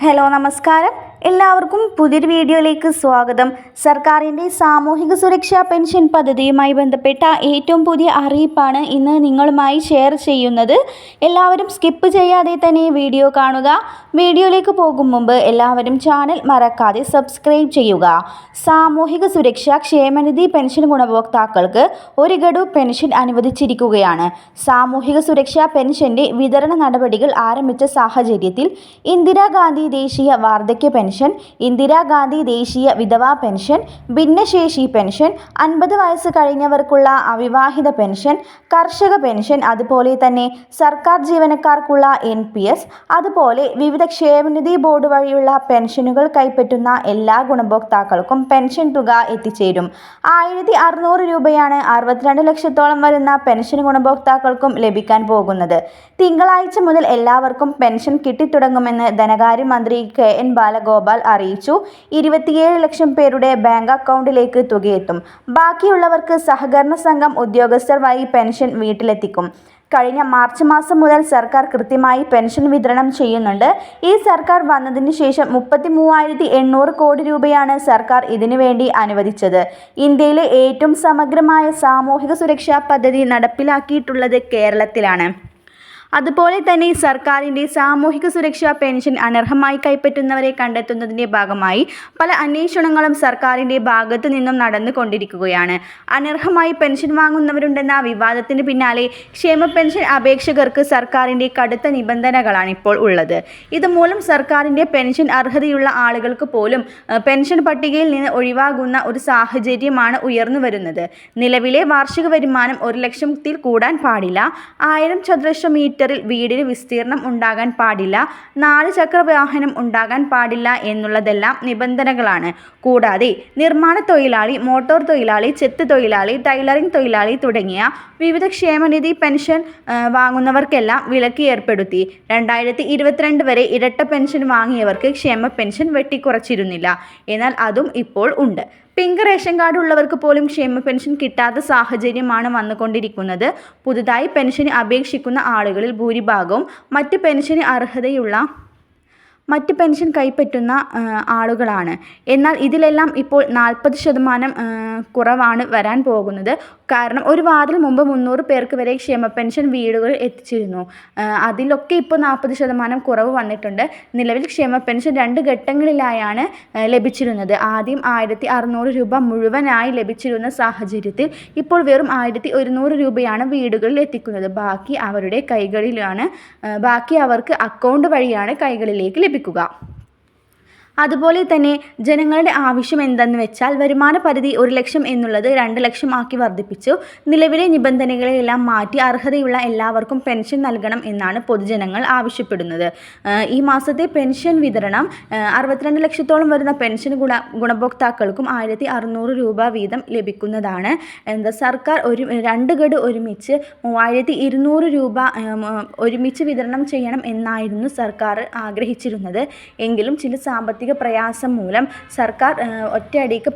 Hello നമസ്കാരം. എല്ലാവർക്കും പുതിയൊരു വീഡിയോയിലേക്ക് സ്വാഗതം. സർക്കാരിൻ്റെ സാമൂഹിക സുരക്ഷാ പെൻഷൻ പദ്ധതിയുമായി ബന്ധപ്പെട്ട ഏറ്റവും പുതിയ അറിയിപ്പാണ് ഇന്ന് നിങ്ങളുമായി ഷെയർ ചെയ്യുന്നത്. എല്ലാവരും സ്കിപ്പ് ചെയ്യാതെ തന്നെ വീഡിയോ കാണുക. വീഡിയോയിലേക്ക് പോകും മുമ്പ് എല്ലാവരും ചാനൽ മറക്കാതെ സബ്സ്ക്രൈബ് ചെയ്യുക. സാമൂഹിക സുരക്ഷാ ക്ഷേമനിധി പെൻഷൻ ഗുണഭോക്താക്കൾക്ക് ഒരു ഗഡു പെൻഷൻ അനുവദിച്ചിരിക്കുകയാണ്. സാമൂഹിക സുരക്ഷാ പെൻഷൻ്റെ വിതരണ നടപടികൾ ആരംഭിച്ച സാഹചര്യത്തിൽ ഇന്ദിരാഗാന്ധി ദേശീയ വാർദ്ധക്യ പെൻഷൻ, ഇന്ദിരാഗാന്ധി ദേശീയ വിധവാ പെൻഷൻ, ഭിന്നശേഷി പെൻഷൻ, 50 വയസ്സ് കഴിഞ്ഞവർക്കുള്ള അവിവാഹിത പെൻഷൻ, കർഷക പെൻഷൻ, അതുപോലെ തന്നെ സർക്കാർ ജീവനക്കാർക്കുള്ള NPS, അതുപോലെ വിവിധ ക്ഷേമനിധി ബോർഡ് വഴിയുള്ള പെൻഷനുകൾ കൈപ്പറ്റുന്ന എല്ലാ ഗുണഭോക്താക്കൾക്കും പെൻഷൻ തുക എത്തിച്ചേരും. 1600 രൂപയാണ് 62 ലക്ഷത്തോളം വരുന്ന പെൻഷൻ ഗുണഭോക്താക്കൾക്കും ലഭിക്കാൻ പോകുന്നത്. തിങ്കളാഴ്ച മുതൽ എല്ലാവർക്കും പെൻഷൻ കിട്ടിത്തുടങ്ങുമെന്ന് ധനകാര്യമന്ത്രി KN ബാലഗോപാൽ അറിയിച്ചു. 27 ലക്ഷം പേരുടെ ബാങ്ക് അക്കൗണ്ടിലേക്ക് തുകയെത്തും. ബാക്കിയുള്ളവർക്ക് സഹകരണ സംഘം ഉദ്യോഗസ്ഥർ വഴി പെൻഷൻ വീട്ടിലെത്തിക്കും. കഴിഞ്ഞ മാർച്ച് മാസം മുതൽ സർക്കാർ കൃത്യമായി പെൻഷൻ വിതരണം ചെയ്യുന്നുണ്ട്. ഈ സർക്കാർ വന്നതിന് ശേഷം 33,800 കോടി രൂപയാണ് സർക്കാർ ഇതിനു വേണ്ടി അനുവദിച്ചത്. ഇന്ത്യയിലെ ഏറ്റവും സമഗ്രമായ സാമൂഹിക സുരക്ഷാ പദ്ധതി നടപ്പിലാക്കിയിട്ടുള്ളത് കേരളത്തിലാണ്. അതുപോലെ തന്നെ സർക്കാരിൻ്റെ സാമൂഹിക സുരക്ഷാ പെൻഷൻ അനർഹമായി കൈപ്പറ്റുന്നവരെ കണ്ടെത്തുന്നതിൻ്റെ ഭാഗമായി പല അന്വേഷണങ്ങളും സർക്കാരിൻ്റെ ഭാഗത്തു നിന്നും നടന്നുകൊണ്ടിരിക്കുകയാണ്. അനർഹമായി പെൻഷൻ വാങ്ങുന്നവരുണ്ടെന്ന വിവാദത്തിന് പിന്നാലെ ക്ഷേമ പെൻഷൻ അപേക്ഷകർക്ക് സർക്കാരിൻ്റെ കടുത്ത നിബന്ധനകളാണ് ഇപ്പോൾ ഉള്ളത്. ഇതുമൂലം സർക്കാരിൻ്റെ പെൻഷൻ അർഹതയുള്ള ആളുകൾക്ക് പോലും പെൻഷൻ പട്ടികയിൽ നിന്ന് ഒഴിവാകുന്ന ഒരു സാഹചര്യമാണ് ഉയർന്നു വരുന്നത്. നിലവിലെ വാർഷിക വരുമാനം 1 ലക്ഷത്തിൽ കൂടാൻ പാടില്ല, 1000 ചതുരശ്ര മീറ്ററിൽ വീടിന് വിസ്തീർണം ഉണ്ടാകാൻ പാടില്ല, 4 ചക്ര വാഹനം ഉണ്ടാകാൻ പാടില്ല എന്നുള്ളതെല്ലാം നിബന്ധനകളാണ്. കൂടാതെ നിർമ്മാണ തൊഴിലാളി, മോട്ടോർ തൊഴിലാളി, ചെത്ത് തൊഴിലാളി, ടൈലറിംഗ് തൊഴിലാളി തുടങ്ങിയ വിവിധ ക്ഷേമനിധി പെൻഷൻ വാങ്ങുന്നവർക്കെല്ലാം വിലക്ക് ഏർപ്പെടുത്തി. 2022 വരെ ഇരട്ട പെൻഷൻ വാങ്ങിയവർക്ക് ക്ഷേമ പെൻഷൻ വെട്ടിക്കുറച്ചിരുന്നില്ല. എന്നാൽ അതും ഇപ്പോൾ ഉണ്ട്. പിങ്ക് റേഷൻ കാർഡ് ഉള്ളവർക്ക് പോലും ക്ഷേമ പെൻഷൻ കിട്ടാത്ത സാഹചര്യമാണ് വന്നുകൊണ്ടിരിക്കുന്നത്. പുതുതായി പെൻഷന് അപേക്ഷിക്കുന്ന ആളുകളിൽ ഭൂരിഭാഗവും മറ്റ് പെൻഷൻ കൈപ്പറ്റുന്ന ആളുകളാണ്. എന്നാൽ ഇതിലെല്ലാം ഇപ്പോൾ 40% കുറവാണ് വരാൻ പോകുന്നത്. കാരണം ഒരു വാരത്തിൽ മുമ്പ് 300 പേർക്ക് വരെ ക്ഷേമ പെൻഷൻ വീടുകളിൽ എത്തിച്ചിരുന്നു. അതിലൊക്കെ ഇപ്പോൾ 40% കുറവ് വന്നിട്ടുണ്ട്. നിലവിൽ ക്ഷേമ പെൻഷൻ 2 ഘട്ടങ്ങളിലായാണ് ലഭിച്ചിരുന്നത്. ആദ്യം 1600 രൂപ മുഴുവനായി ലഭിച്ചിരുന്ന സാഹചര്യത്തിൽ ഇപ്പോൾ വെറും 1100 രൂപയാണ് വീടുകളിൽ എത്തിക്കുന്നത്. ബാക്കി അവർക്ക് അക്കൗണ്ട് വഴിയാണ് കൈകളിലേക്ക് ലഭിക്കുക. അതുപോലെ തന്നെ ജനങ്ങളുടെ ആവശ്യം എന്തെന്ന് വെച്ചാൽ വരുമാന പരിധി 1 ലക്ഷം എന്നുള്ളത് 2 ലക്ഷം ആക്കി വർദ്ധിപ്പിച്ചു. നിലവിലെ നിബന്ധനകളെല്ലാം മാറ്റി അർഹതയുള്ള എല്ലാവർക്കും പെൻഷൻ നൽകണം എന്നാണ് പൊതുജനങ്ങൾ ആവശ്യപ്പെടുന്നത്. ഈ മാസത്തെ പെൻഷൻ വിതരണം 62 ലക്ഷത്തോളം വരുന്ന പെൻഷൻ ഗുണഭോക്താക്കൾക്കും 1600 രൂപ വീതം ലഭിക്കുന്നതാണ്. സർക്കാർ 2 ഗഡു ഒരുമിച്ച് 3200 രൂപ ഒരുമിച്ച് വിതരണം ചെയ്യണം എന്നായിരുന്നു സർക്കാർ ആഗ്രഹിച്ചിരുന്നത്. എങ്കിലും ചില സാമ്പത്തിക പ്രയാസം മൂലം സർക്കാർ ഒറ്റയടിക്ക്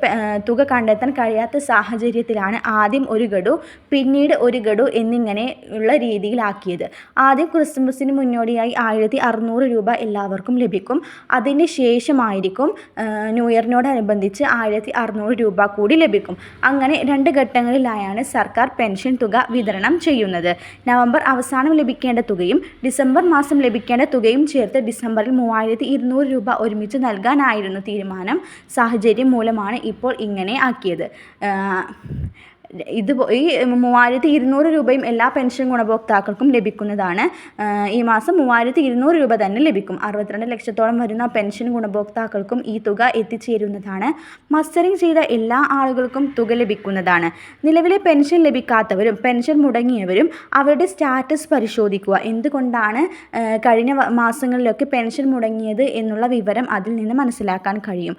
തുക കണ്ടെത്താൻ കഴിയാത്ത സാഹചര്യത്തിലാണ് ആദ്യം 1 ഗഡു പിന്നീട് 1 ഗഡു എന്നിങ്ങനെയുള്ള രീതിയിലാക്കിയത്. ആദ്യം ക്രിസ്മസിന് മുന്നോടിയായി 1600 രൂപ എല്ലാവർക്കും ലഭിക്കും. അതിന് ശേഷമായിരിക്കും ന്യൂ ഇയറിനോടനുബന്ധിച്ച് 1600 രൂപ കൂടി ലഭിക്കും. അങ്ങനെ 2 ഘട്ടങ്ങളിലായാണ് സർക്കാർ പെൻഷൻ തുക വിതരണം ചെയ്യുന്നത്. നവംബർ അവസാനം ലഭിക്കേണ്ട തുകയും ഡിസംബർ മാസം ലഭിക്കേണ്ട തുകയും ചേർത്ത് ഡിസംബറിൽ 3200 രൂപ ഒരുമിച്ച് നൽകാനായിരുന്നു തീരുമാനം. സാഹചര്യം മൂലമാണ് ഇപ്പോൾ ഇങ്ങനെ ആക്കിയത്. ഈ 3200 രൂപയും എല്ലാ പെൻഷൻ ഗുണഭോക്താക്കൾക്കും ലഭിക്കുന്നതാണ്. ഈ മാസം 3200 രൂപ തന്നെ ലഭിക്കും. 62 ലക്ഷത്തോളം വരുന്ന പെൻഷൻ ഗുണഭോക്താക്കൾക്കും ഈ തുക എത്തിച്ചേരുന്നതാണ്. മസ്റ്ററിംഗ് ചെയ്ത എല്ലാ ആളുകൾക്കും തുക ലഭിക്കുന്നതാണ്. നിലവിലെ പെൻഷൻ ലഭിക്കാത്തവരും പെൻഷൻ മുടങ്ങിയവരും അവരുടെ സ്റ്റാറ്റസ് പരിശോധിക്കുക. എന്തുകൊണ്ടാണ് കഴിഞ്ഞ മാസങ്ങളിലൊക്കെ പെൻഷൻ മുടങ്ങിയത് എന്നുള്ള വിവരം അതിൽ നിന്ന് മനസ്സിലാക്കാൻ കഴിയും.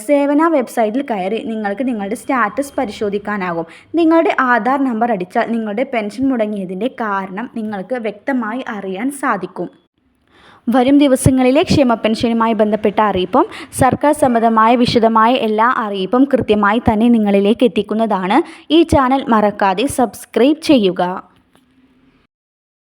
സേവന വെബ്സൈറ്റിൽ കയറി നിങ്ങൾക്ക് നിങ്ങളുടെ സ്റ്റാറ്റസ് പരിശോധിക്കാനാകും. നിങ്ങളുടെ ആധാർ നമ്പർ അടിച്ചാൽ നിങ്ങളുടെ പെൻഷൻ മുടങ്ങിയതിൻ്റെ കാരണം നിങ്ങൾക്ക് വ്യക്തമായി അറിയാൻ സാധിക്കും. വരും ദിവസങ്ങളിലെ ക്ഷേമ പെൻഷനുമായി ബന്ധപ്പെട്ട അറിയിപ്പും സർക്കാർ സംബന്ധമായ വിശദമായ എല്ലാ അറിയിപ്പും കൃത്യമായി തന്നെ നിങ്ങളിലേക്ക് എത്തിക്കുന്നതാണ്. ഈ ചാനൽ മറക്കാതെ സബ്സ്ക്രൈബ് ചെയ്യുക.